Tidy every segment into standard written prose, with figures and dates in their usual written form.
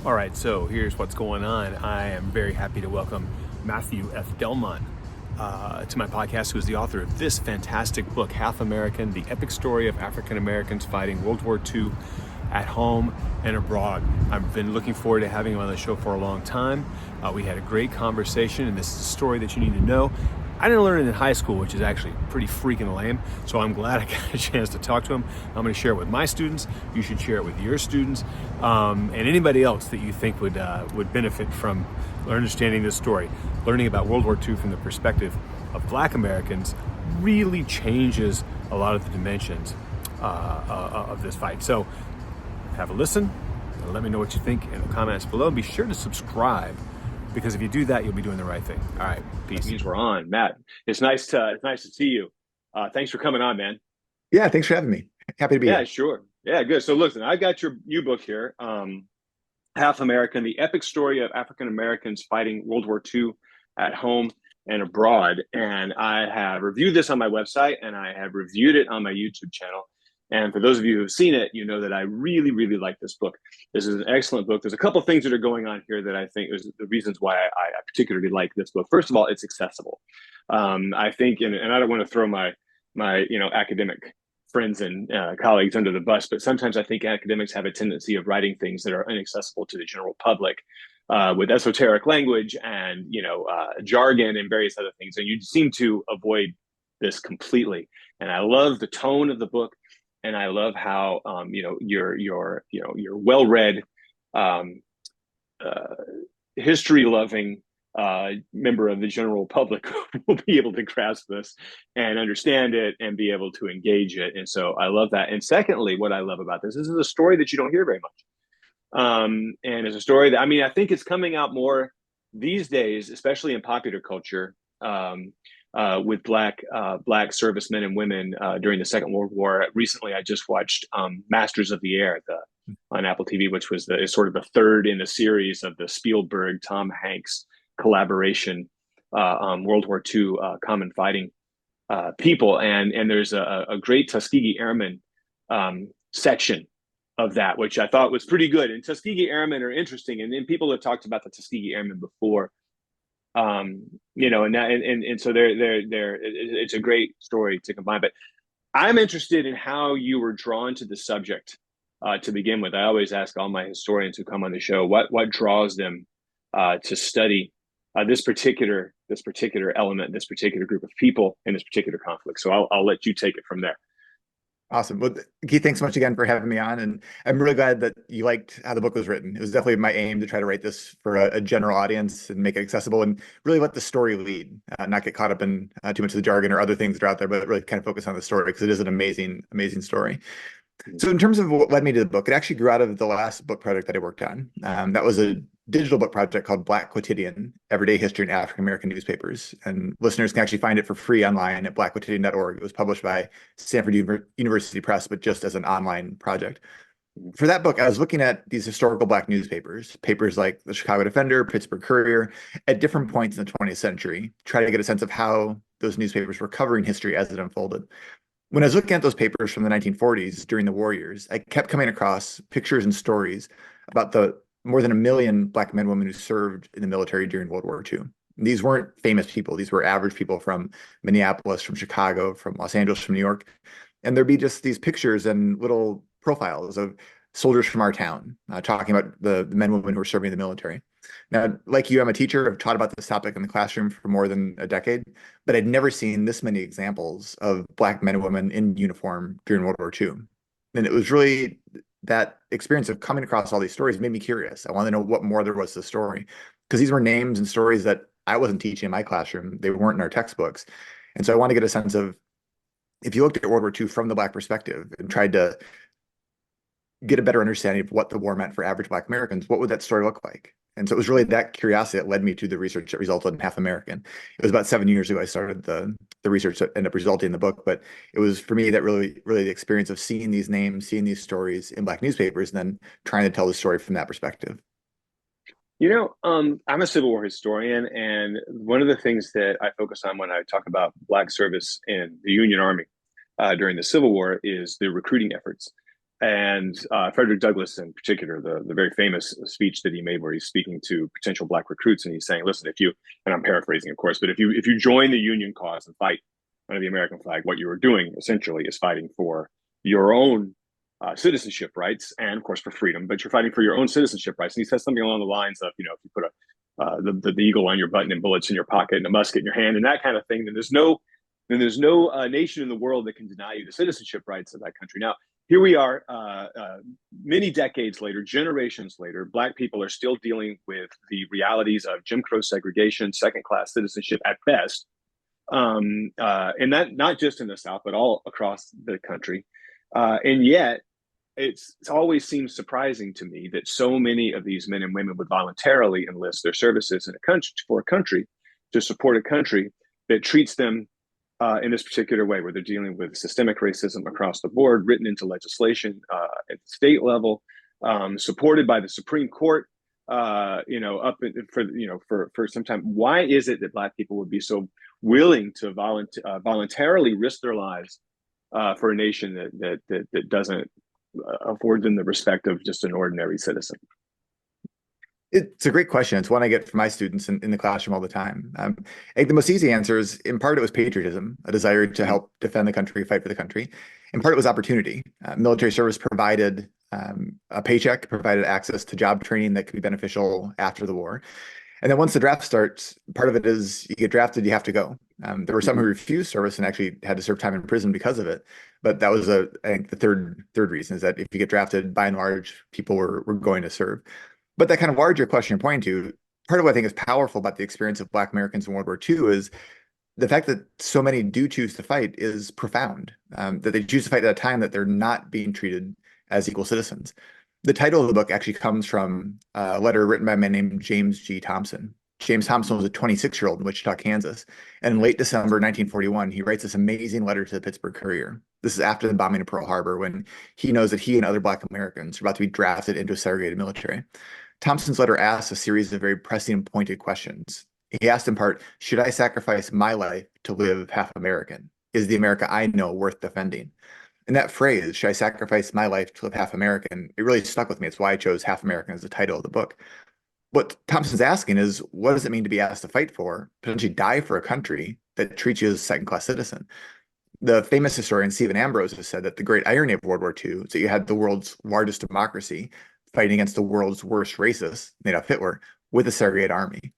All right, so here's what's going on. I am very happy to welcome Matthew F. Delmont to my podcast, who is the author of this fantastic book, Half American, The Epic Story of African Americans Fighting World War II at Home and Abroad. I've been looking forward to having him on the show for a long time. We had a great conversation, and this is a story that you need to know. I didn't learn it in high school, which is actually pretty freaking lame, so I'm glad I got a chance to talk to him. I'm going to share it with my students. You should share it with your students, and anybody else that you think would benefit from understanding this story. Learning about World War II from the perspective of Black Americans really changes a lot of the dimensions of this fight. So have a listen, and let me know what you think in the comments below. Be sure to subscribe, because if you do that, you'll be doing the right thing. All right, peace. That means we're on, Matt. It's nice to see you. Thanks for coming on, man. Yeah, thanks for having me. Happy to be Yeah, here. sure. Yeah, good. So listen, I've got your new book here, Half American: The Epic Story of African Americans Fighting World War II at Home and Abroad. And I have reviewed this on my website, and I have reviewed it on my YouTube channel. And for those of you who have seen it, you know that I really, really like this book. This is an excellent book. There's a couple of things that are going on here that I think is the reasons why I particularly like this book. First of all, it's accessible. I think, and I don't want to throw my academic friends and colleagues under the bus, but sometimes I think academics have a tendency of writing things that are inaccessible to the general public, with esoteric language and jargon and various other things. And you seem to avoid this completely. And I love the tone of the book. And I love how your well-read, history-loving member of the general public will be able to grasp this and understand it and be able to engage it. And so I love that. And secondly, what I love about this is a story that you don't hear very much. And it's a story that, I think it's coming out more these days, especially in popular culture. With black servicemen and women during the Second World War. Recently, I just watched Masters of the Air on Apple TV, which was is sort of the third in the series of the Spielberg Tom Hanks collaboration World War II common fighting people. And there's a great Tuskegee Airmen section of that, which I thought was pretty good. And Tuskegee Airmen are interesting, and people have talked about the Tuskegee Airmen before. And so it's a great story to combine. But I'm interested in how you were drawn to the subject to begin with. I always ask all my historians who come on the show what draws them to study this particular element, this particular group of people, in this particular conflict. So I'll let you take it from there. Awesome. Well, Keith, thanks so much again for having me on. And I'm really glad that you liked how the book was written. It was definitely my aim to try to write this for a general audience and make it accessible and really let the story lead, not get caught up in too much of the jargon or other things that are out there, but really kind of focus on the story, because it is an amazing, amazing story. So in terms of what led me to the book, it actually grew out of the last book project that I worked on. That was a digital book project called Black Quotidian: Everyday History in African American Newspapers. And listeners can actually find it for free online at blackquotidian.org. It was published by Stanford University Press, but just as an online project. For that book, I was looking at these historical Black newspapers, papers like the Chicago Defender, Pittsburgh Courier, at different points in the 20th century, try to get a sense of how those newspapers were covering history as it unfolded. When I was looking at those papers from the 1940s during the war years, I kept coming across pictures and stories about the more than 1 million Black men and women who served in the military during World War II. These weren't famous people. These were average people from Minneapolis, from Chicago, from Los Angeles, from New York. And there'd be just these pictures and little profiles of soldiers from our town, talking about the men and women who were serving in the military. Now, like you, I'm a teacher. I've taught about this topic in the classroom for more than a decade, but I'd never seen this many examples of Black men and women in uniform during World War II. And it was really that experience of coming across all these stories made me curious. I wanted to know what more there was to the story, because these were names and stories that I wasn't teaching in my classroom. They weren't in our textbooks. And so I want to get a sense of, if you looked at World War II from the Black perspective and tried to get a better understanding of what the war meant for average Black Americans, what would that story look like? And so it was really that curiosity that led me to the research that resulted in Half American. It was about 7 years ago I started the research that ended up resulting in the book, but it was for me that really the experience of seeing these names, seeing these stories in Black newspapers, and then trying to tell the story from that perspective. I'm a Civil War historian, and one of the things that I focus on when I talk about Black service in the Union Army during the Civil War is the recruiting efforts. And Frederick Douglass, in particular, the very famous speech that he made, where he's speaking to potential black recruits, and he's saying, "Listen, if you," and I'm paraphrasing, of course, but if you join the Union cause and fight under the American flag, what you are doing essentially is fighting for your own citizenship rights, and of course for freedom. But you're fighting for your own citizenship rights. And he says something along the lines of, if you put the eagle on your button and bullets in your pocket and a musket in your hand and that kind of thing, then there's no nation in the world that can deny you the citizenship rights of that country. Now, here we are, many decades later, generations later, Black people are still dealing with the realities of Jim Crow segregation, second-class citizenship at best, and that not just in the South, but all across the country. And yet, it's always seems surprising to me that so many of these men and women would voluntarily enlist their services in a country for a country to support a country that treats them in this particular way, where they're dealing with systemic racism across the board, written into legislation at the state level, supported by the Supreme Court. For some time. Why is it that Black people would be so willing to voluntarily risk their lives for a nation that doesn't afford them the respect of just an ordinary citizen? It's a great question. It's one I get from my students in the classroom all the time. I think the most easy answer is, in part, it was patriotism, a desire to help defend the country, fight for the country. In part, it was opportunity. Military service provided a paycheck, provided access to job training that could be beneficial after the war. And then once the draft starts, part of it is you get drafted, you have to go. There were some who refused service and actually had to serve time in prison because of it. But that was, I think, the third reason, is that if you get drafted, by and large, people were going to serve. But that kind of larger question you're pointing to, part of what I think is powerful about the experience of Black Americans in World War II is the fact that so many do choose to fight is profound, that they choose to fight at a time that they're not being treated as equal citizens. The title of the book actually comes from a letter written by a man named James G. Thompson. James Thompson was a 26-year-old in Wichita, Kansas. And in late December 1941, he writes this amazing letter to the Pittsburgh Courier. This is after the bombing of Pearl Harbor, when he knows that he and other Black Americans are about to be drafted into a segregated military. Thompson's letter asks a series of very pressing and pointed questions. He asked in part, should I sacrifice my life to live half American? Is the America I know worth defending? And that phrase, should I sacrifice my life to live half American, it really stuck with me. It's why I chose Half American as the title of the book. What Thompson's asking is, what does it mean to be asked to fight for, potentially die for a country that treats you as a second-class citizen? The famous historian Stephen Ambrose has said that the great irony of World War II is that you had the world's largest democracy fighting against the world's worst racist, Adolf Hitler, with a segregated army.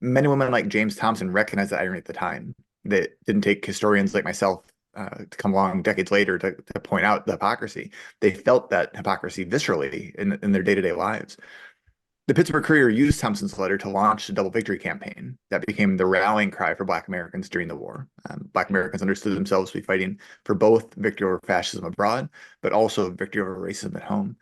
Men and women like James Thompson recognized that irony at the time. That didn't take historians like myself to come along decades later to point out the hypocrisy. They felt that hypocrisy viscerally in their day-to-day lives. The Pittsburgh Courier used Thompson's letter to launch the Double Victory campaign that became the rallying cry for Black Americans during the war. Black Americans understood themselves to be fighting for both victory over fascism abroad, but also victory over racism at home.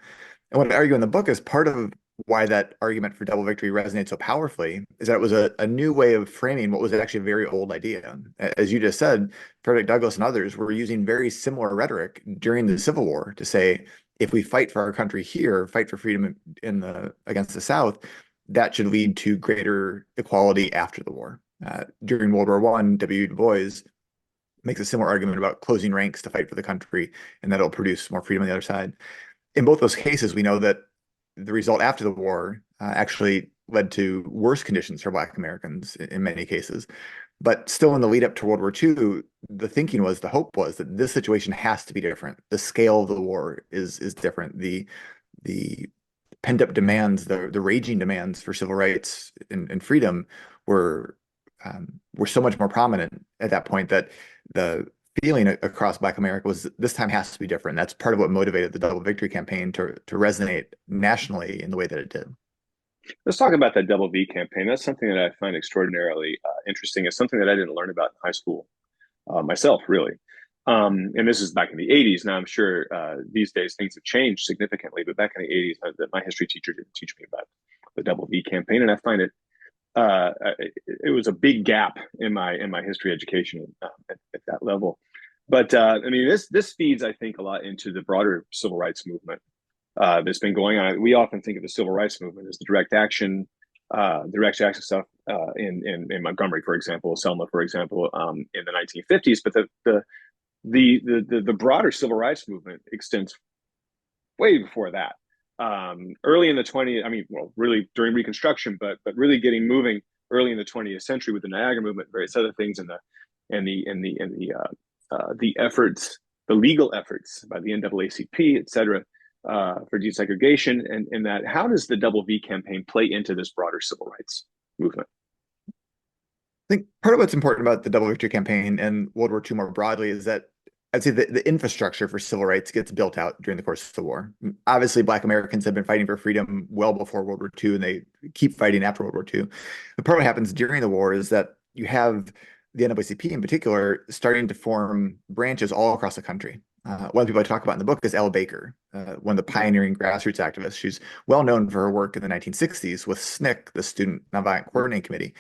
And what I argue in the book is part of why that argument for double victory resonates so powerfully is that it was a new way of framing what was actually a very old idea. As you just said, Frederick Douglass and others were using very similar rhetoric during the Civil War to say, if we fight for our country here, fight for freedom against the South, that should lead to greater equality after the war. During World War I, W. Du Bois makes a similar argument about closing ranks to fight for the country, and that'll produce more freedom on the other side. In both those cases, we know that the result after the war actually led to worse conditions for Black Americans in many cases. But still, in the lead up to World War II, the hope was that this situation has to be different. The scale of the war is different. The pent up demands, the raging demands for civil rights and freedom were so much more prominent at that point that the feeling across Black America was this time has to be different. That's part of what motivated the Double Victory campaign to resonate nationally in the way that it did. Let's talk about that Double V campaign. That's something that I find extraordinarily interesting. It's something that I didn't learn about in high school myself, really. And this is back in the 80s. Now, I'm sure these days things have changed significantly, but back in the 80s, my history teacher didn't teach me about the Double V campaign. And I find it was a big gap in my history education at that level. But I mean, this feeds, I think, a lot into the broader civil rights movement that's been going on. We often think of the civil rights movement as the direct action stuff in Montgomery, for example, Selma, for example, in the 1950s. But the broader civil rights movement extends way before that. Early in the 20th, I mean, well, really during Reconstruction, but really getting moving early in the 20th century with the Niagara movement, various other things, and the efforts, the legal efforts by the NAACP, et cetera, for desegregation, and that. How does the Double V campaign play into this broader civil rights movement? I think part of what's important about the Double Victory campaign and World War II more broadly is that I'd say the infrastructure for civil rights gets built out during the course of the war. Obviously, Black Americans have been fighting for freedom well before World War II, and they keep fighting after World War II. But part of what happens during the war is that you have the NAACP in particular starting to form branches all across the country. One of the people I talk about in the book is Ella Baker, one of the pioneering grassroots activists. She's well known for her work in the 1960s with SNCC, the Student Nonviolent Coordinating Committee.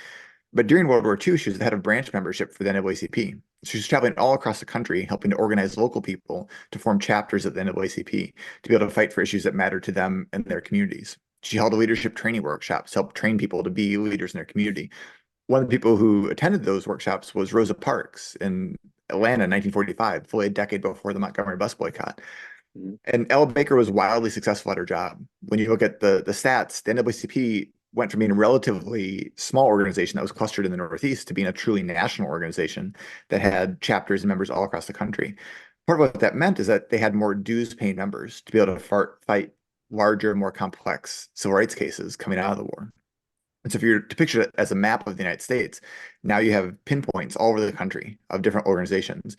But during World War II, she was the head of branch membership for the NAACP. She was traveling all across the country, helping to organize local people to form chapters of the NAACP to be able to fight for issues that matter to them and their communities. She held a leadership training workshops to help train people to be leaders in their community. One of the people who attended those workshops was Rosa Parks in Atlanta in 1945, fully a decade before the Montgomery bus boycott. And Ella Baker was wildly successful at her job. When you look at the stats, the NAACP went from being a relatively small organization that was clustered in the Northeast to being a truly national organization that had chapters and members all across the country. Part of what that meant is that they had more dues-paying members to be able to fight larger, more complex civil rights cases coming out of the war. And so if you're to picture it as a map of the United States, now you have pinpoints all over the country of different organizations.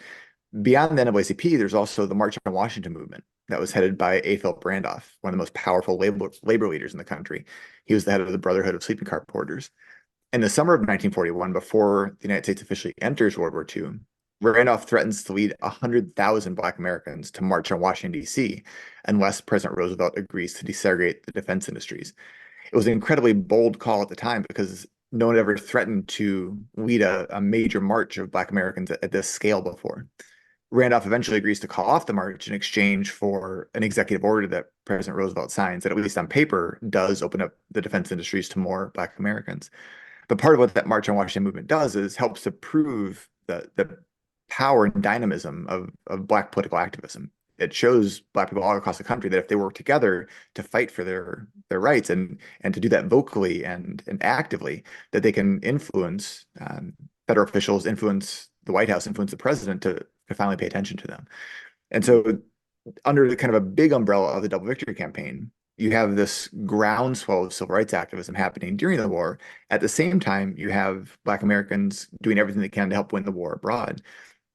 Beyond the NAACP, there's also the March on Washington movement that was headed by A. Philip Randolph, one of the most powerful labor leaders in the country. He was the head of the Brotherhood of Sleeping Car Porters. In the summer of 1941, before the United States officially enters World War II, Randolph threatens to lead 100,000 Black Americans to march on Washington, D.C., unless President Roosevelt agrees to desegregate the defense industries. It was an incredibly bold call at the time because no one ever threatened to lead a major march of Black Americans at this scale before. Randolph eventually agrees to call off the march in exchange for an executive order that President Roosevelt signs that, at least on paper, does open up the defense industries to more Black Americans. But part of what that March on Washington movement does is helps to prove the power and dynamism of Black political activism. It shows Black people all across the country that if they work together to fight for their rights and to do that vocally and actively, that they can influence federal officials, influence the White House, influence the president to finally pay attention to them. And so under the kind of a big umbrella of the Double Victory campaign, you have this groundswell of civil rights activism happening during the war. At the same time, you have Black Americans doing everything they can to help win the war abroad.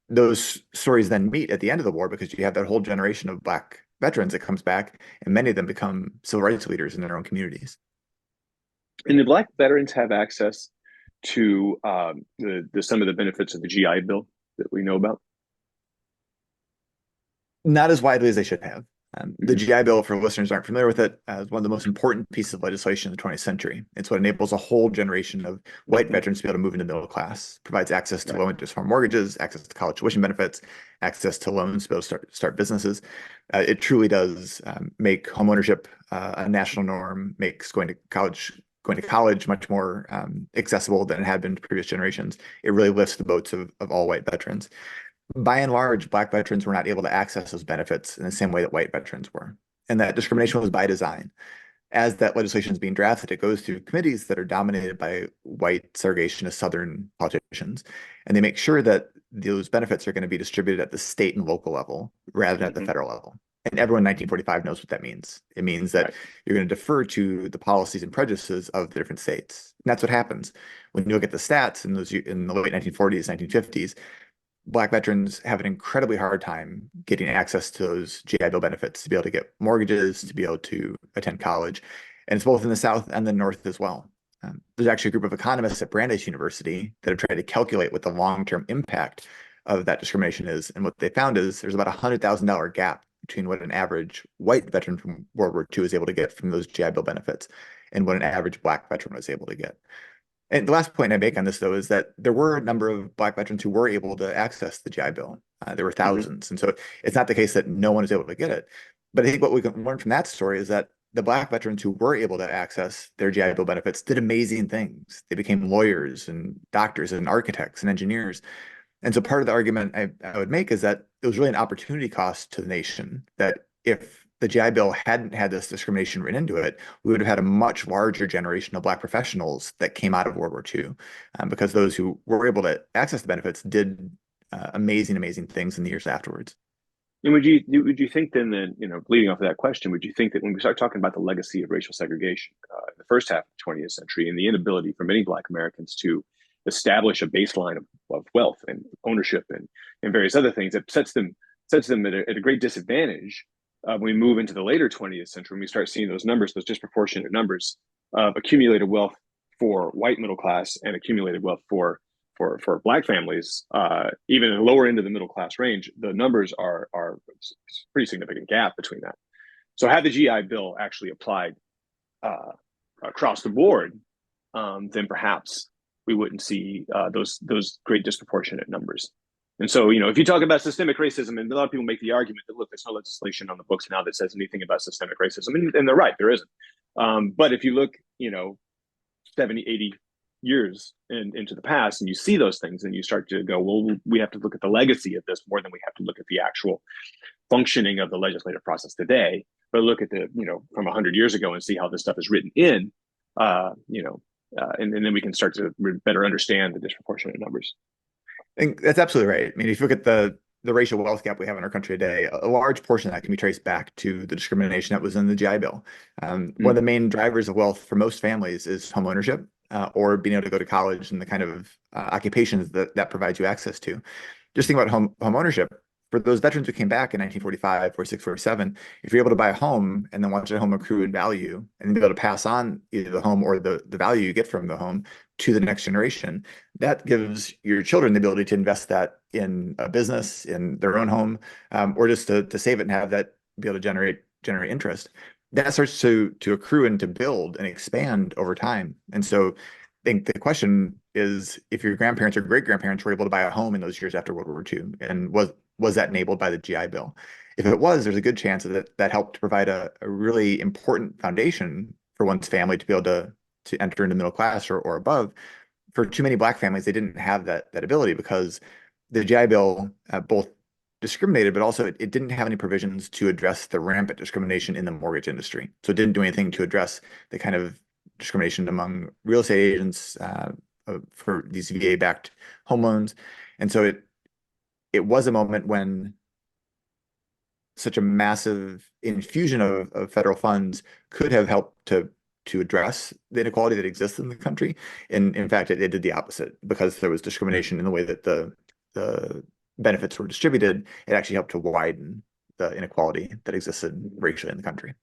Those stories then meet at the end of the war because you have that whole generation of Black veterans that comes back, and many of them become civil rights leaders in their own communities. And the Black veterans have access to some of the benefits of the GI Bill that we know about? Not as widely as they should have. The GI Bill, for listeners who aren't familiar with it, is one of the most important pieces of legislation in the 20th century. It's what enables a whole generation of white veterans to be able to move into the middle class, provides access to low interest farm mortgages, access to college tuition benefits, access to loans to be able to start businesses. It truly does make homeownership a national norm, makes going to college much more accessible than it had been to previous generations. It really lifts the boats of all white veterans. By and large, Black veterans were not able to access those benefits in the same way that white veterans were. And that discrimination was by design. As that legislation is being drafted, it goes through committees that are dominated by white segregationist Southern politicians. And they make sure that those benefits are going to be distributed at the state and local level rather than at the federal level. And everyone in 1945 knows what that means. It means that you're going to defer to the policies and prejudices of the different states. And that's what happens. When you look at the stats in the late 1940s, 1950s, Black veterans have an incredibly hard time getting access to those GI Bill benefits, to be able to get mortgages, to be able to attend college. And it's both in the South and the North as well. There's actually a group of economists at Brandeis University that have tried to calculate what the long-term impact of that discrimination is. And what they found is there's about a $100,000 gap between what an average white veteran from World War II is able to get from those GI Bill benefits and what an average Black veteran was able to get. And the last point I make on this, though, is that there were a number of Black veterans who were able to access the GI Bill. There were thousands. And so it's not the case that no one is able to get it. But I think what we can learn from that story is that the Black veterans who were able to access their GI Bill benefits did amazing things. They became lawyers and doctors and architects and engineers. And so part of the argument I would make is that it was really an opportunity cost to the nation, that if the GI Bill hadn't had this discrimination written into it, we would have had a much larger generation of Black professionals that came out of World War II, because those who were able to access the benefits did amazing things in the years afterwards. And would you think then that, leading off of that question, would you think that when we start talking about the legacy of racial segregation in the first half of the 20th century and the inability for many Black Americans to establish a baseline of wealth and ownership and various other things, that sets them at a great disadvantage when we move into the later 20th century, when we start seeing those numbers, those disproportionate numbers of accumulated wealth for white middle class and accumulated wealth for Black families, even in the lower end of the middle class range, the numbers are a pretty significant gap between that. So had the GI Bill actually applied across the board, then perhaps we wouldn't see those great disproportionate numbers. And so, if you talk about systemic racism, and a lot of people make the argument that, look, there's no legislation on the books now that says anything about systemic racism, and they're right, there isn't. But if you look, 70, 80 years into the past, and you see those things, and you start to go, well, we have to look at the legacy of this more than we have to look at the actual functioning of the legislative process today, but look at the, from 100 years ago and see how this stuff is written in, and then we can start to better understand the disproportionate numbers. I think that's absolutely right. I mean, if you look at the racial wealth gap we have in our country today, a large portion of that can be traced back to the discrimination that was in the GI Bill. One of the main drivers of wealth for most families is home ownership, or being able to go to college and the kind of occupations that provides you access to. Just think about home ownership. For those veterans who came back in 1945, 46, 47, if you're able to buy a home and then watch that home accrue in value and be able to pass on either the home or the value you get from the home to the next generation, that gives your children the ability to invest that in a business, in their own home, or just to save it and have that be able to generate interest. That starts to accrue and to build and expand over time. And so I think the question is, if your grandparents or great-grandparents were able to buy a home in those years after World War II, and was that enabled by the GI Bill? If it was, there's a good chance that helped to provide a really important foundation for one's family to be able to enter into middle class or above. For too many Black families, they didn't have that ability because the GI Bill both discriminated, but also it didn't have any provisions to address the rampant discrimination in the mortgage industry. So it didn't do anything to address the kind of discrimination among real estate agents for these VA-backed home loans. And so it was a moment when such a massive infusion of federal funds could have helped to address the inequality that exists in the country. And in fact, it did the opposite, because there was discrimination in the way that the benefits were distributed. It actually helped to widen the inequality that existed racially in the country.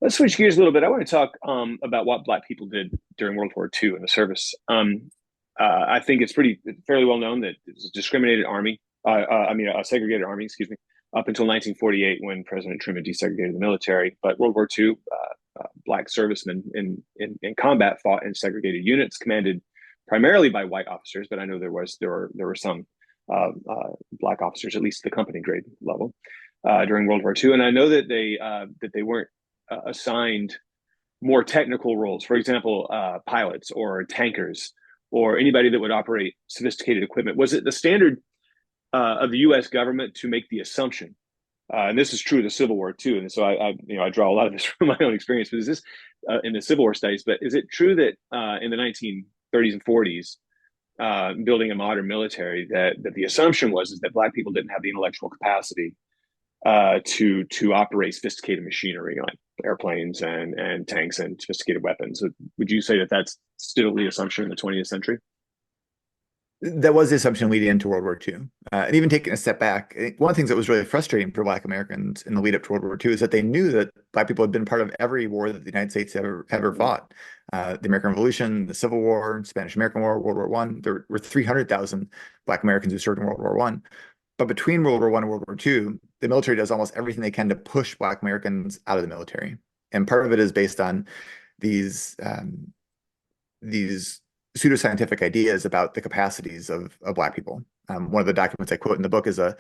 Let's switch gears a little bit. I want to talk about what Black people did during World War II in the service. I think it's fairly well known that it was a discriminated army, a segregated army, excuse me, up until 1948 when President Truman desegregated the military. But World War II, Black servicemen in combat fought in segregated units commanded primarily by white officers, but I know there were some Black officers, at least the company grade level, during World War II. And I know that they weren't assigned more technical roles. For example, pilots or tankers or anybody that would operate sophisticated equipment. Was it the standard of the U.S. government to make the assumption, and this is true of the Civil War too, and so I draw a lot of this from my own experience, but is this in the Civil War studies, but is it true that in the 1930s and 40s, building a modern military, that the assumption is that Black people didn't have the intellectual capacity to operate sophisticated machinery like airplanes and tanks and sophisticated weapons? So would you say that that's still the assumption in the 20th century? That was the assumption leading into World War II. And even taking a step back, I think one of the things that was really frustrating for Black Americans in the lead up to World War II is that they knew that Black people had been part of every war that the United States ever fought. The American Revolution, the Civil War, Spanish-American War, World War I. There were 300,000 Black Americans who served in World War I. But between World War I and World War II, the military does almost everything they can to push Black Americans out of the military. And part of it is based on these pseudoscientific ideas about the capacities of Black people. One of the documents I quote in the book is a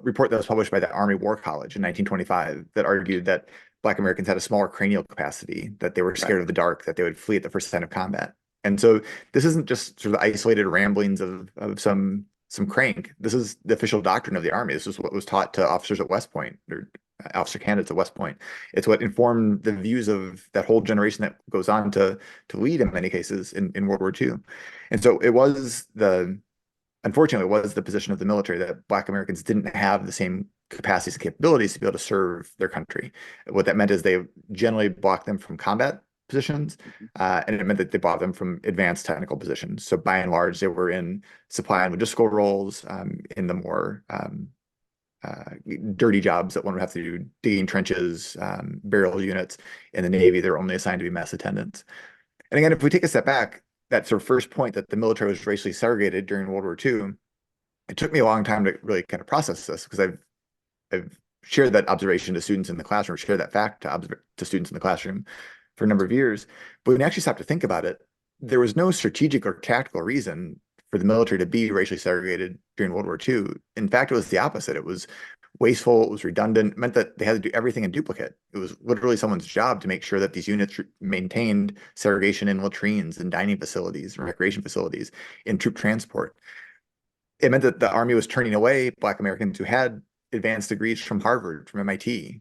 report that was published by the Army War College in 1925 that argued that Black Americans had a smaller cranial capacity, that they were scared of the dark, that they would flee at the first sign of combat. And so this isn't just sort of isolated ramblings of some some crank. This is the official doctrine of the Army. This is what was taught to officers at West Point, or officer candidates at West Point. It's what informed the views of that whole generation that goes on to lead in many cases in World War II. And so unfortunately, it was the position of the military that Black Americans didn't have the same capacities and capabilities to be able to serve their country. What that meant is they generally blocked them from combat positions, and it meant that they blocked them from advanced technical positions. So by and large, they were in supply and logistical roles, in the more dirty jobs that one would have to do, digging trenches, burial units. In the Navy, they're only assigned to be mess attendants. And again, if we take a step back, that sort of first point that the military was racially segregated during World War II, it took me a long time to really kind of process this, because I've shared that observation to students in the classroom, shared that fact to students in the classroom for a number of years. But when you actually stop to think about it, there was no strategic or tactical reason for the military to be racially segregated during World War II. In fact, it was the opposite. It was wasteful, it was redundant. It meant that they had to do everything in duplicate. It was literally someone's job to make sure that these units maintained segregation in latrines and dining facilities and recreation facilities, in troop transport. It meant that the Army was turning away Black Americans who had advanced degrees from Harvard, from MIT,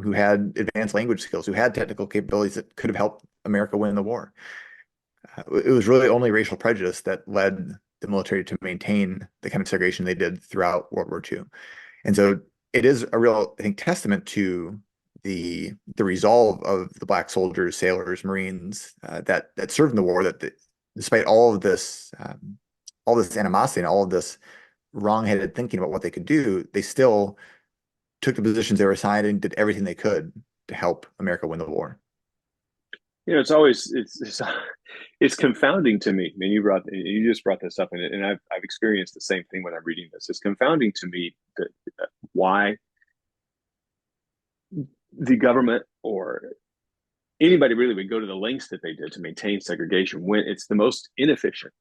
who had advanced language skills, who had technical capabilities that could have helped America win the war. It was really only racial prejudice that led the military to maintain the kind of segregation they did throughout World War II. And so it is a real, I think, testament to the resolve of the Black soldiers, sailors, Marines that served in the war, that despite all of this animosity and all of this wrong-headed thinking about what they could do, they still took the positions they were assigned and did everything they could to help America win the war. It's confounding to me. I mean, you just brought this up, and I've experienced the same thing when I'm reading this. It's confounding to me that why the government or anybody really would go to the lengths that they did to maintain segregation when it's the most inefficient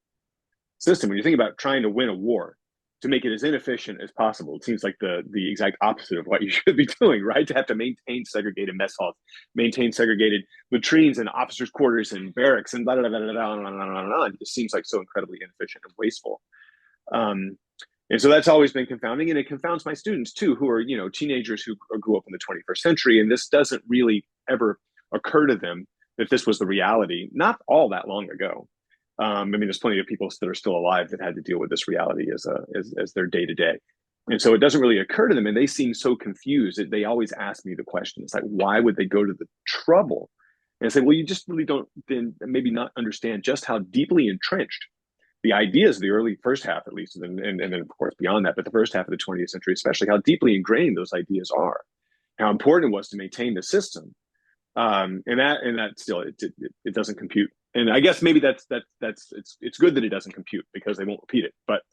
system. When you think about trying to win a war, to make it as inefficient as possible, it seems like the exact opposite of what you should be doing, right? To have to maintain segregated mess halls, maintain segregated latrines and officers' quarters and barracks and blah, blah, blah, blah, blah, blah, blah, blah. It just seems like so incredibly inefficient and wasteful. And so that's always been confounding, and it confounds my students too, who are, teenagers who grew up in the 21st century, and this doesn't really ever occur to them that this was the reality not all that long ago. I mean, there's plenty of people that are still alive that had to deal with this reality as their day to day. And so it doesn't really occur to them, and they seem so confused. They always ask me the question. It's like, why would they go to the trouble? And I say, well, you just really don't then maybe not understand just how deeply entrenched the ideas of the early first half, at least, and then of course beyond that, but the first half of the 20th century, especially, how deeply ingrained those ideas are, how important it was to maintain the system. And that still, it doesn't compute. And I guess maybe that's it's good that it doesn't compute, because they won't repeat it. But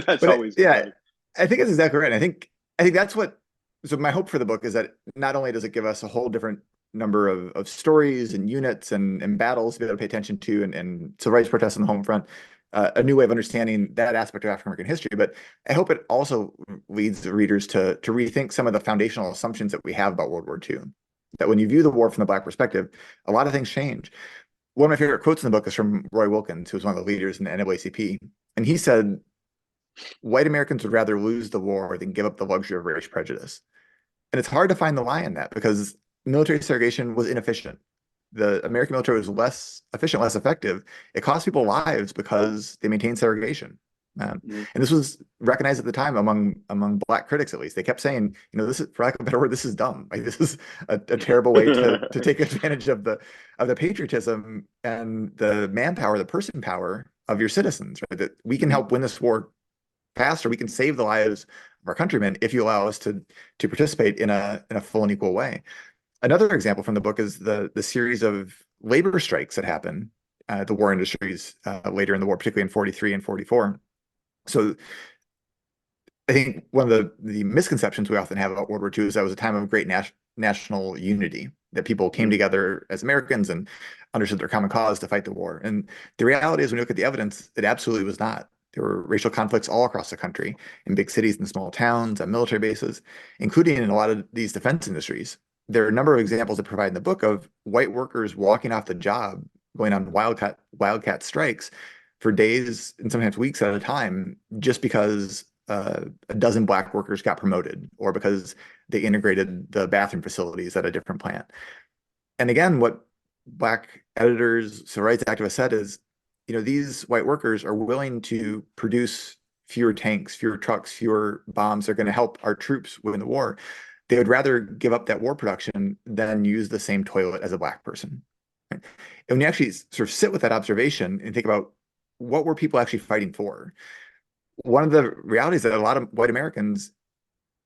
that's always yeah. I think it's exactly right. I think that's what. So my hope for the book is that not only does it give us a whole different number of stories and units and battles to be able to pay attention to, and civil rights protests on the home front, a new way of understanding that aspect of African American history, but I hope it also leads the readers to rethink some of the foundational assumptions that we have about World War II. That when you view the war from the Black perspective, a lot of things change. One of my favorite quotes in the book is from Roy Wilkins, who was one of the leaders in the NAACP, and he said, "White Americans would rather lose the war than give up the luxury of race prejudice." And it's hard to find the lie in that, because military segregation was inefficient. The American military was less efficient, less effective. It cost people lives because they maintained segregation. And this was recognized at the time among Black critics, at least. They kept saying, this is, for lack of a better word, this is dumb. Like, this is a terrible way to take advantage of the patriotism and the manpower, the person power of your citizens, right? That we can help win this war faster. We can save the lives of our countrymen if you allow us to participate in a full and equal way. Another example from the book is the series of labor strikes that happened at the war industries later in the war, particularly in 43 and 44. So I think one of the misconceptions we often have about World War II is that it was a time of great national unity, that people came together as Americans and understood their common cause to fight the war. And the reality is, when you look at the evidence, it absolutely was not. There were racial conflicts all across the country, in big cities and small towns, on military bases, including in a lot of these defense industries. There are a number of examples that provide in the book of white workers walking off the job, going on wildcat strikes, for days and sometimes weeks at a time just because a dozen Black workers got promoted or because they integrated the bathroom facilities at a different plant. And again, what Black editors, civil rights activists said is, these white workers are willing to produce fewer tanks, fewer trucks, fewer bombs. They're going to help our troops win the war. They would rather give up that war production than use the same toilet as a Black person. Right? And when you actually sort of sit with that observation and think about what were people actually fighting for, one of the realities that a lot of white Americans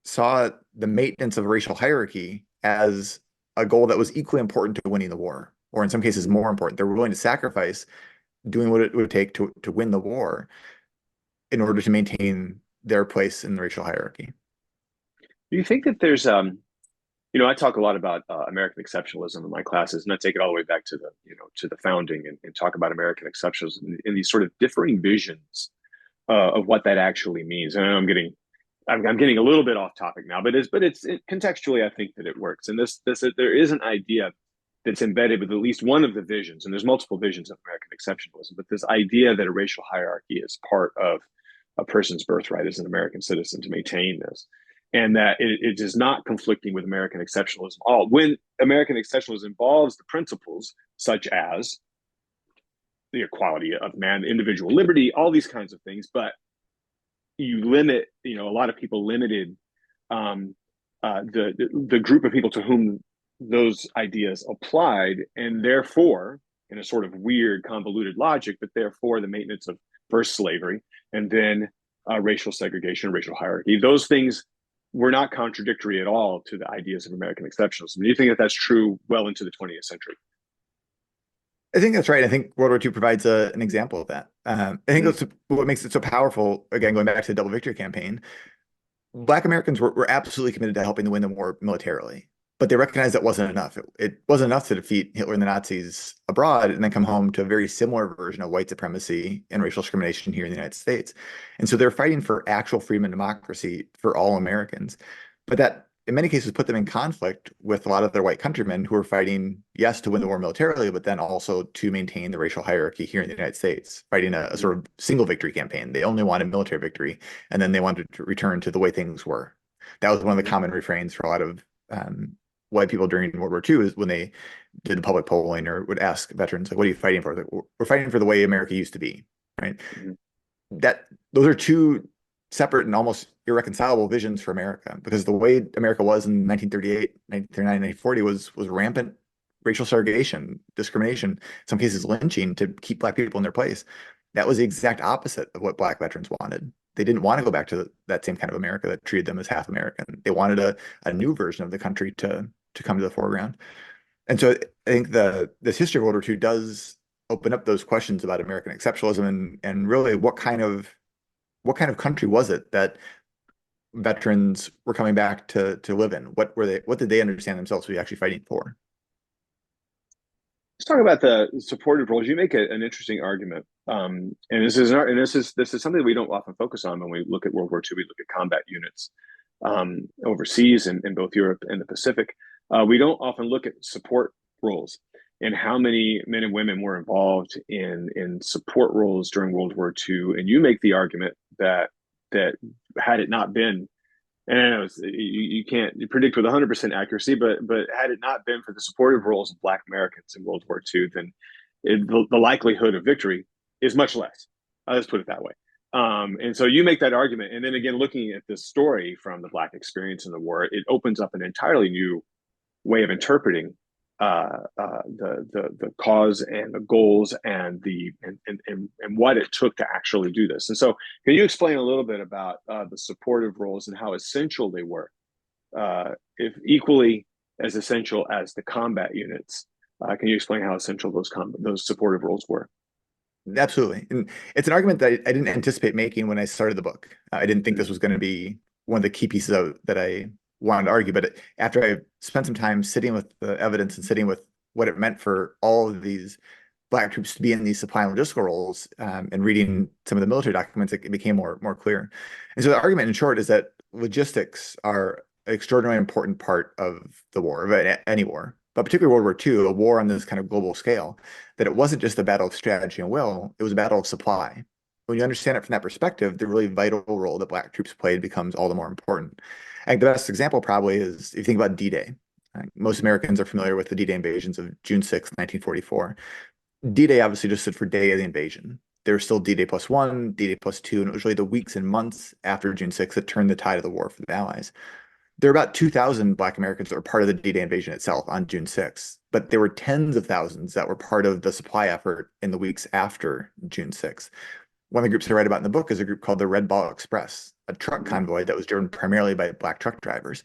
saw the maintenance of racial hierarchy as a goal that was equally important to winning the war, or in some cases more important. They're willing to sacrifice doing what it would take to win the war in order to maintain their place in the racial hierarchy. Do you think that there's I talk a lot about American exceptionalism in my classes, and I take it all the way back to the founding and talk about American exceptionalism in these sort of differing visions of what that actually means. And I know I'm getting a little bit off topic now, but contextually, I think that it works. And there is an idea that's embedded with at least one of the visions, and there's multiple visions of American exceptionalism, but this idea that a racial hierarchy is part of a person's birthright as an American citizen to maintain this, and that it is not conflicting with American exceptionalism at all. When American exceptionalism involves the principles such as the equality of man, individual liberty, all these kinds of things, but you limit, a lot of people limited the group of people to whom those ideas applied, and therefore, in a sort of weird, convoluted logic, but therefore the maintenance of first slavery and then racial segregation, racial hierarchy. Those things were not contradictory at all to the ideas of American exceptionalism. Do you think that that's true well into the 20th century? I think that's right. I think World War II provides an example of that. I think that's what makes it so powerful. Again, going back to the Double Victory campaign, Black Americans were absolutely committed to helping to win the war militarily, but they recognized that wasn't enough. It wasn't enough to defeat Hitler and the Nazis abroad and then come home to a very similar version of white supremacy and racial discrimination here in the United States. And so they're fighting for actual freedom and democracy for all Americans. But that, in many cases, put them in conflict with a lot of their white countrymen who are fighting, yes, to win the war militarily, but then also to maintain the racial hierarchy here in the United States, fighting a sort of single victory campaign. They only wanted military victory, and then they wanted to return to the way things were. That was one of the common refrains for a lot of white people during World War II, is when they did the public polling or would ask veterans, like, what are you fighting for? Like, we're fighting for the way America used to be, right? Those are two separate and almost irreconcilable visions for America, because the way America was in 1938, 1939, 1940 was rampant racial segregation, discrimination, in some cases lynching to keep Black people in their place. That was the exact opposite of what Black veterans wanted. They didn't want to go back to that same kind of America that treated them as half American. They wanted a new version of the country to come to the foreground. And so I think this history of World War II does open up those questions about American exceptionalism and really what kind of country was it that veterans were coming back to live in? What did they understand themselves to be actually fighting for? Let's talk about the supportive roles. You make an interesting argument, and this is something that we don't often focus on when we look at World War II. We look at combat units overseas in both Europe and the Pacific. We don't often look at support roles and how many men and women were involved in support roles during World War II. And you make the argument that had it not been, and I know you can't predict with 100% accuracy, but had it not been for the supportive roles of Black Americans in World War II, then the likelihood of victory is much less. Let's put it that way. And so you make that argument, and then again, looking at this story from the Black experience in the war, it opens up an entirely new way of interpreting the cause and the goals and what it took to actually do this. And so, can you explain a little bit about the supportive roles and how essential they were, if equally as essential as the combat units? Can you explain how essential those supportive roles were? Absolutely, and it's an argument that I didn't anticipate making when I started the book. I didn't think this was going to be one of the key pieces that I wanted to argue, but after I spent some time sitting with the evidence and sitting with what it meant for all of these Black troops to be in these supply and logistical roles, and reading some of the military documents, it became more clear. And so the argument, in short, is that logistics are an extraordinarily important part of the war, of any war. but particularly World War II, a war on this kind of global scale, that it wasn't just a battle of strategy and will, it was a battle of supply. When you understand it from that perspective, the really vital role that Black troops played becomes all the more important. I think the best example probably is if you think about D-Day. Most Americans are familiar with the D-Day invasions of June 6th, 1944. D-Day obviously just stood for Day of the Invasion. There was still D-Day +1, D-Day +2, and it was really the weeks and months after June 6th that turned the tide of the war for the Allies. There were about 2,000 Black Americans that were part of the D-Day invasion itself on June 6th, but there were tens of thousands that were part of the supply effort in the weeks after June 6th. One of the groups I write about in the book is a group called the Red Ball Express, a truck convoy that was driven primarily by Black truck drivers.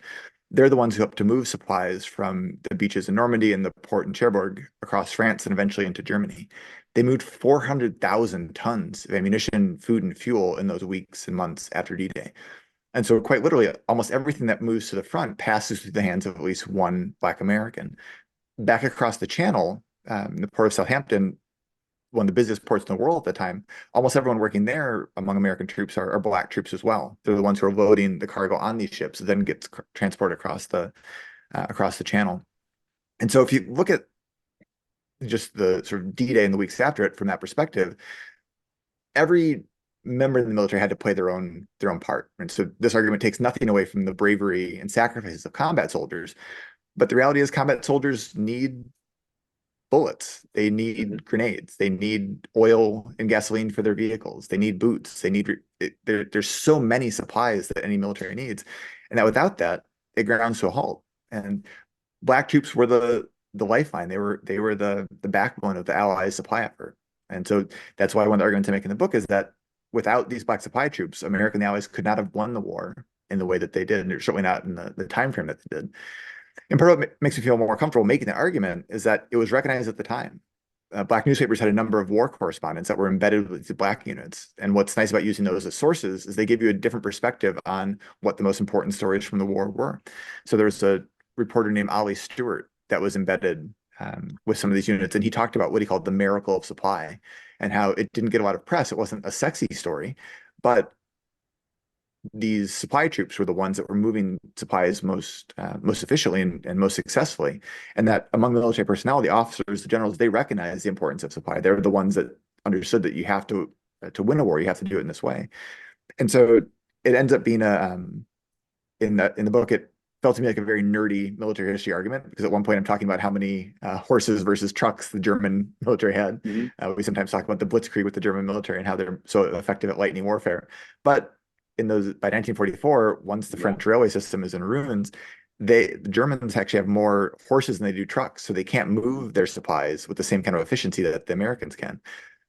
They're the ones who helped to move supplies from the beaches in Normandy and the port in Cherbourg across France and eventually into Germany. They moved 400,000 tons of ammunition, food, and fuel in those weeks and months after D-Day. And so quite literally, almost everything that moves to the front passes through the hands of at least one Black American. Back across the channel, the port of Southampton, one of the busiest ports in the world at the time, almost everyone working there among American troops are Black troops as well. They're the ones who are loading the cargo on these ships that then gets transported across the channel. And so if you look at just the sort of D-Day and the weeks after it from that perspective, every member of the military had to play their own part. And so this argument takes nothing away from the bravery and sacrifices of combat soldiers. But the reality is combat soldiers need bullets. They need grenades. They need oil and gasoline for their vehicles. They need boots. There's so many supplies that any military needs. And that without that, it grounds to a halt. And Black troops were the lifeline. They were the backbone of the Allies' supply effort. And so that's why one of the arguments I make in the book is that without these Black supply troops, America and the Allies could not have won the war in the way that they did, and certainly not in the time frame that they did. And part of what makes me feel more comfortable making the argument is that it was recognized at the time. Black newspapers had a number of war correspondents that were embedded with the Black units. And what's nice about using those as sources is they give you a different perspective on what the most important stories from the war were. So there was a reporter named Ollie Stewart that was embedded with some of these units, and he talked about what he called the miracle of supply and how it didn't get a lot of press. It wasn't a sexy story, but these supply troops were the ones that were moving supplies most efficiently and most successfully. And that among the military personnel, the officers, the generals, they recognized the importance of supply. They're the ones that understood that you have to win a war, you have to do it in this way. And so it ends up being in the book, it felt to me like a very nerdy military history argument, because at one point I'm talking about how many horses versus trucks the German military had. We sometimes talk about the blitzkrieg with the German military and how they're so effective at lightning warfare. But by 1944, once the French railway system is in ruins, the Germans actually have more horses than they do trucks, so they can't move their supplies with the same kind of efficiency that the Americans can.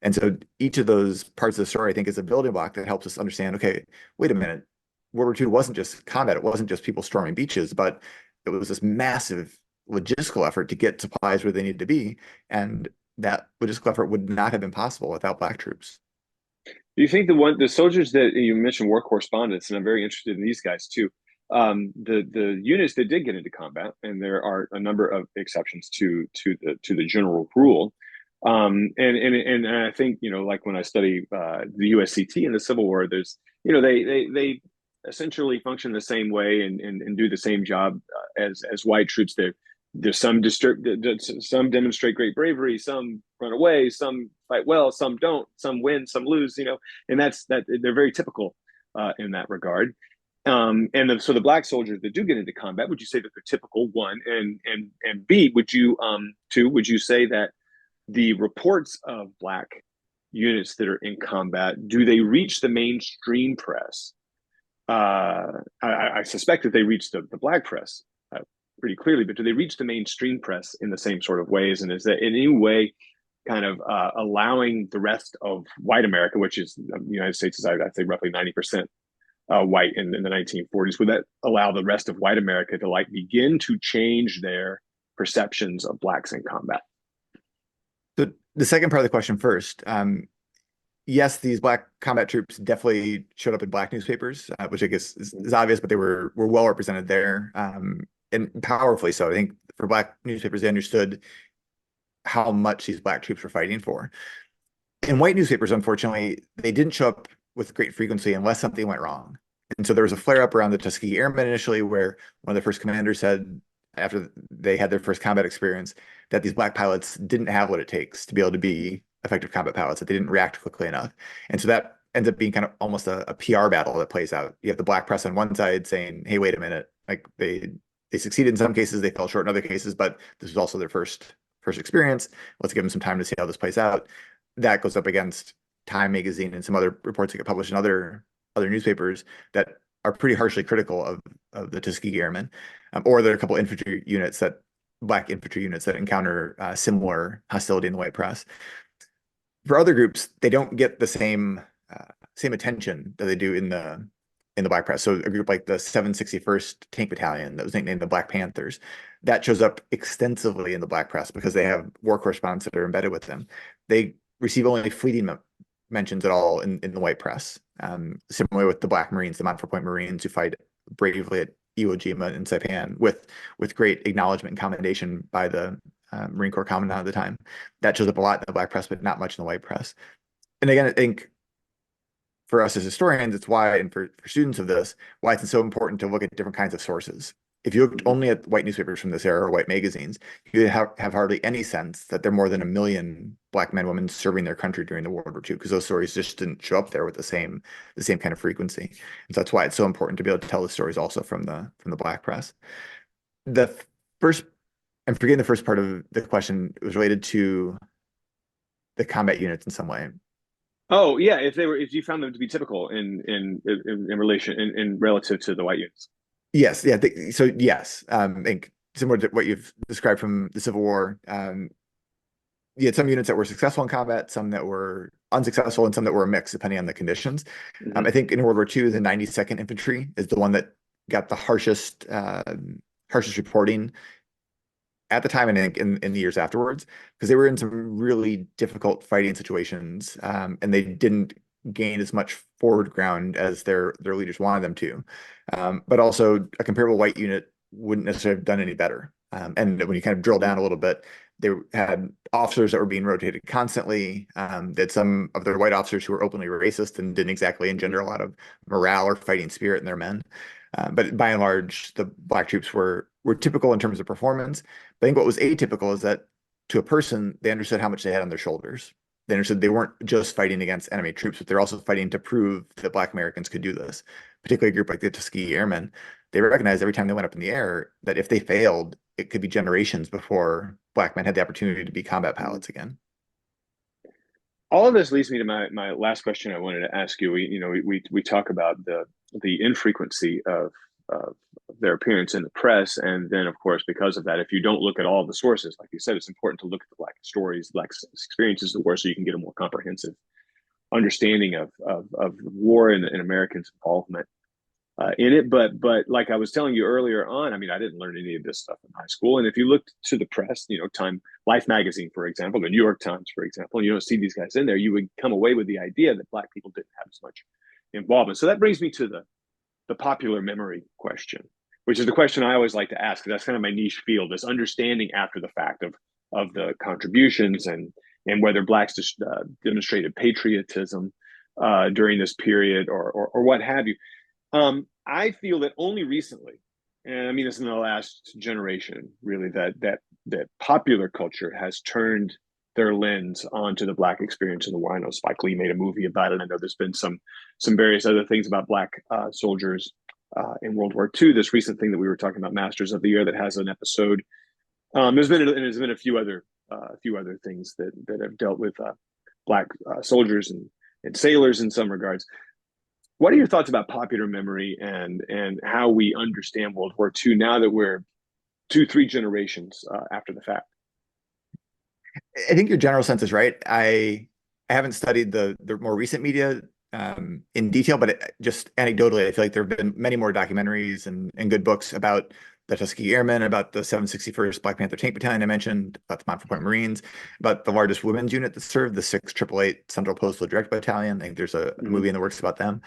And so each of those parts of the story, I think, is a building block that helps us understand, okay, wait a minute, World War II wasn't just combat, it wasn't just people storming beaches, but it was this massive logistical effort to get supplies where they needed to be. And that logistical effort would not have been possible without Black troops. Do you think the soldiers that you mentioned, war correspondents, and I'm very interested in these guys too, the units that did get into combat, and there are a number of exceptions to the general rule, and I think, like when I study the USCT in the Civil War, there's they essentially function the same way and do the same job as white troops. There's some demonstrate great bravery, some run away, some fight well, some don't, some win, some lose, and that they're very typical in that regard. So the Black soldiers that do get into combat, would you say that they're typical, one, and B, would you say that the reports of Black units that are in combat, do they reach the mainstream press? I suspect that they reach the Black press pretty clearly, but do they reach the mainstream press in the same sort of ways? And is that in any way kind of allowing the rest of white America, which is the United States is, I'd say, roughly 90% white in the 1940s, would that allow the rest of white America to begin to change their perceptions of Blacks in combat? So the second part of the question first. Yes, these Black combat troops definitely showed up in Black newspapers, which I guess is obvious, but they were well represented there, and powerfully so. I think for Black newspapers, they understood how much these Black troops were fighting for. In white newspapers, unfortunately, they didn't show up with great frequency unless something went wrong. And so there was a flare-up around the Tuskegee Airmen initially, where one of the first commanders said, after they had their first combat experience, that these black pilots didn't have what it takes to be able to be effective combat pilots, that they didn't react quickly enough. And so that ends up being kind of almost a PR battle that plays out. You have the black press on one side saying, hey, wait a minute, like they succeeded in some cases, they fell short in other cases, but this was also their first experience. Let's give them some time to see how this plays out. That goes up against Time magazine and some other reports that get published in other newspapers that are pretty harshly critical of the Tuskegee Airmen, or there are a couple infantry units black infantry units that encounter similar hostility in the white press. For other groups, they don't get the same attention that they do in the black press. So a group like the 761st Tank Battalion that was nicknamed the Black Panthers, that shows up extensively in the black press because they have war correspondents that are embedded with them. They receive only fleeting mentions at all in the white press. Similarly with the Black Marines, the Mount 4-Point Marines who fight bravely at Iwo Jima in Saipan with great acknowledgement and commendation by the Marine Corps Commandant at the time. That shows up a lot in the black press, but not much in the white press. And again, I think for us as historians, it's why, and for students of this, why it's so important to look at different kinds of sources. If you looked only at white newspapers from this era or white magazines, you have hardly any sense that there are more than 1 million black men and women serving their country during the World War II, because those stories just didn't show up there with the same kind of frequency. And so that's why it's so important to be able to tell the stories also from the black press. The first, I'm forgetting the first part of the question, was related to the combat units in some way. Oh yeah, if you found them to be typical in relation in relative to the white units. Yes, yeah. So yes, I think similar to what you've described from the Civil War, you had some units that were successful in combat, some that were unsuccessful, and some that were a mix depending on the conditions. I think in World War II, the 92nd Infantry is the one that got the harshest reporting at the time, and I think in the years afterwards, because they were in some really difficult fighting situations, and they didn't gain as much forward ground as their leaders wanted them to. But also a comparable white unit wouldn't necessarily have done any better. And when you kind of drill down a little bit, they had officers that were being rotated constantly. They had some of their white officers who were openly racist and didn't exactly engender a lot of morale or fighting spirit in their men. But by and large, the black troops were typical in terms of performance. But I think what was atypical is that to a person, they understood how much they had on their shoulders. They understood they weren't just fighting against enemy troops, but they're also fighting to prove that Black Americans could do this. Particularly a group like the Tuskegee Airmen, they recognized every time they went up in the air that if they failed, it could be generations before Black men had the opportunity to be combat pilots again. All of this leads me to my last question I wanted to ask you. We talk about the infrequency of their appearance in the press, and then of course because of that, if you don't look at all the sources, like you said, it's important to look at the black stories, black experiences of war, so you can get a more comprehensive understanding of war and Americans' involvement in it. But like I was telling you earlier on, I mean, I didn't learn any of this stuff in high school. And if you looked to the press, Time, Life magazine, for example, the New York Times, for example, and you don't see these guys in there, you would come away with the idea that black people didn't have as much involvement. So that brings me to the popular memory question, which is the question I always like to ask, because that's kind of my niche field, this understanding after the fact of the contributions and whether blacks demonstrated patriotism during this period or what have you. I feel that only recently, and I mean this in the last generation, really, that popular culture has turned their lens onto the black experience in the war. I know Spike Lee made a movie about it. I know there's been some various other things about black soldiers in World War II. This recent thing that we were talking about, Masters of the Air, that has an episode. There's been a few other things that have dealt with black soldiers and sailors in some regards. What are your thoughts about popular memory and how we understand World War II now that we're 2-3 generations after the fact? I think your general sense is right. I haven't studied the more recent media in detail, but just anecdotally, I feel like there have been many more documentaries and good books about the Tuskegee Airmen, about the 761st Black Panther Tank Battalion I mentioned, about the Mount 4-Point Marines, about the largest women's unit that served, the 6th Central Postal Direct Battalion. I think there's a movie in the works about them,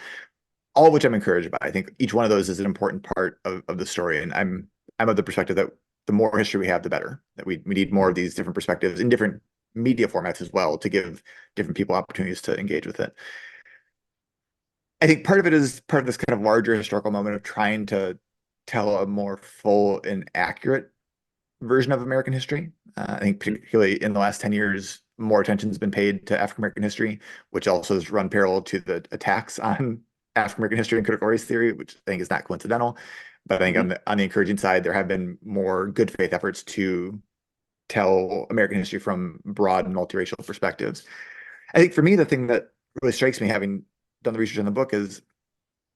all of which I'm encouraged by. I think each one of those is an important part of the story. And I'm of the perspective that the more history we have, the better, that we need more of these different perspectives in different media formats as well to give different people opportunities to engage with it. I think part of it is part of this kind of larger historical moment of trying to tell a more full and accurate version of American history. I think particularly in the last 10 years, more attention has been paid to African American history, which also has run parallel to the attacks on African American history and critical race theory, which I think is not coincidental. But I think Mhm. on the encouraging side, there have been more good faith efforts to tell American history from broad and multiracial perspectives. I think for me, the thing that really strikes me, having done the research in the book, is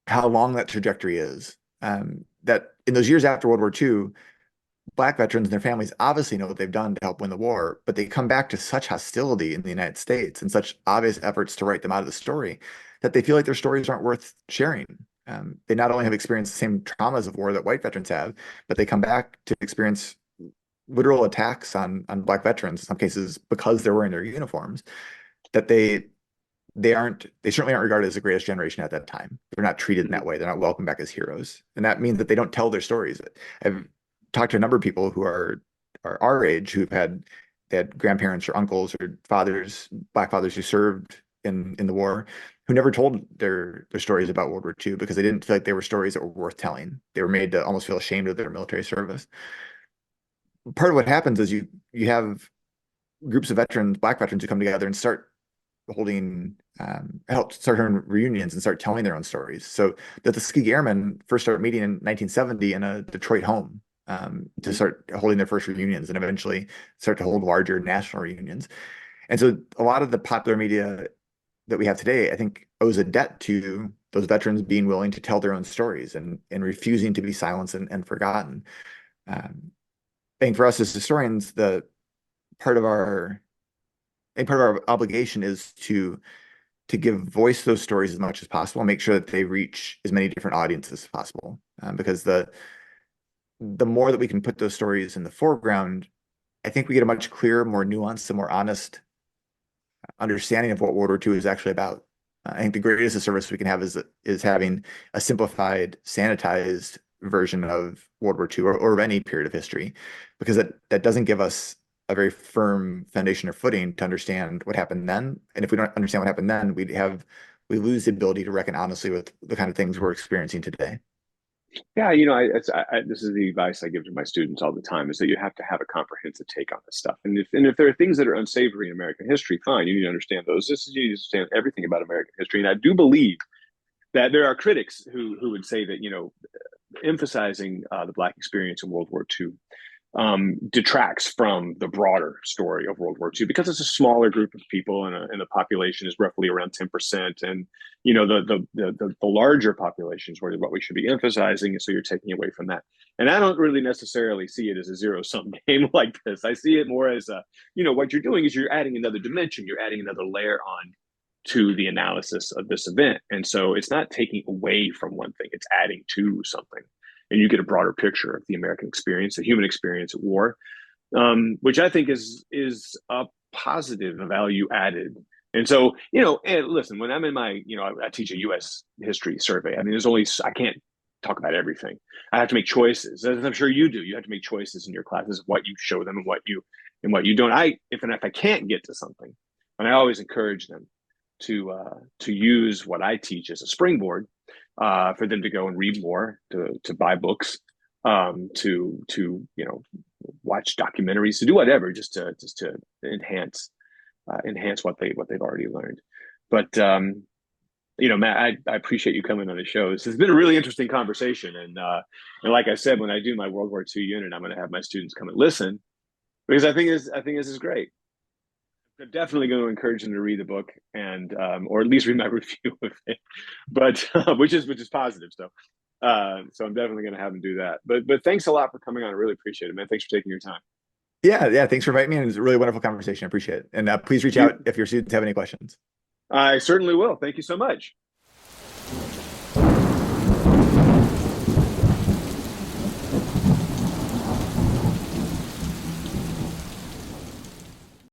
how long that trajectory is. That in those years after World War II, Black veterans and their families obviously know what they've done to help win the war, but they come back to such hostility in the United States and such obvious efforts to write them out of the story that they feel like their stories aren't worth sharing. They not only have experienced the same traumas of war that white veterans have, but they come back to experience literal attacks on Black veterans, in some cases because they're wearing their uniforms, that they certainly aren't regarded as the greatest generation at that time. They're not treated in that Mhm. way. They're not welcomed back as heroes. And that means that they don't tell their stories. I've talked to a number of people who are our age who've they had grandparents or uncles or fathers, Black fathers who served in the war, who never told their stories about World War II because they didn't feel like they were stories that were worth telling. They were made to almost feel ashamed of their military service. Part of what happens is you have groups of veterans, Black veterans, who come together and start holding help start having reunions and start telling their own stories. So the Tuskegee Airmen first started meeting in 1970 in a Detroit home to Mhm. start holding their first reunions and eventually start to hold larger national reunions. And so a lot of the popular media that we have today, I think, owes a debt to those veterans being willing to tell their own stories and refusing to be silenced and forgotten. I think for us as historians, the part of our I think part of our obligation is to give voice to those stories as much as possible and make sure that they reach as many different audiences as possible. Because the more that we can put those stories in the foreground, I think we get a much clearer, more nuanced, and more honest understanding of what World War II is actually about. I think the greatest service we can have is having a simplified, sanitized version of World War II or of any period of history, because that doesn't give us a very firm foundation or footing to understand what happened then. And if we don't understand what happened then, we lose the ability to reckon honestly with the kind of things we're experiencing today. Yeah, this is the advice I give to my students all the time: is that you have to have a comprehensive take on this stuff. And if there are things that are unsavory in American history, fine, you need to understand those. You need to understand everything about American history. And I do believe that there are critics who would say that emphasizing the Black experience in World War II detracts from the broader story of World War II because it's a smaller group of people and the population is roughly around 10%. And the larger populations where what we should be emphasizing, and so you're taking away from that. And I don't really necessarily see it as a zero sum game like this. I see it more as what you're doing is you're adding another dimension, you're adding another layer on to the analysis of this event. And so it's not taking away from one thing, it's adding to something. And you get a broader picture of the American experience, the human experience at war, which I think is a positive value added. And so, and listen, when I'm in my, I teach a U.S. history survey. I mean, I can't talk about everything. I have to make choices, as I'm sure you do. You have to make choices in your classes of what you show them and what you don't. If I can't get to something, and I always encourage them to use what I teach as a springboard for them to go and read more, to buy books, to watch documentaries, to do whatever, just to enhance what they've already learned. But Matt, I appreciate you coming on the show. This has been a really interesting conversation, and like I said, when I do my World War II unit, I'm going to have my students come and listen because I think this is great. I'm definitely going to encourage them to read the book and or at least read my review of it, but which is positive. So I'm definitely going to have them do that. But thanks a lot for coming on. I really appreciate it, man. Thanks for taking your time. Yeah. Thanks for inviting me. It was a really wonderful conversation. I appreciate it. And please reach You, out if your students have any questions. I certainly will. Thank you so much.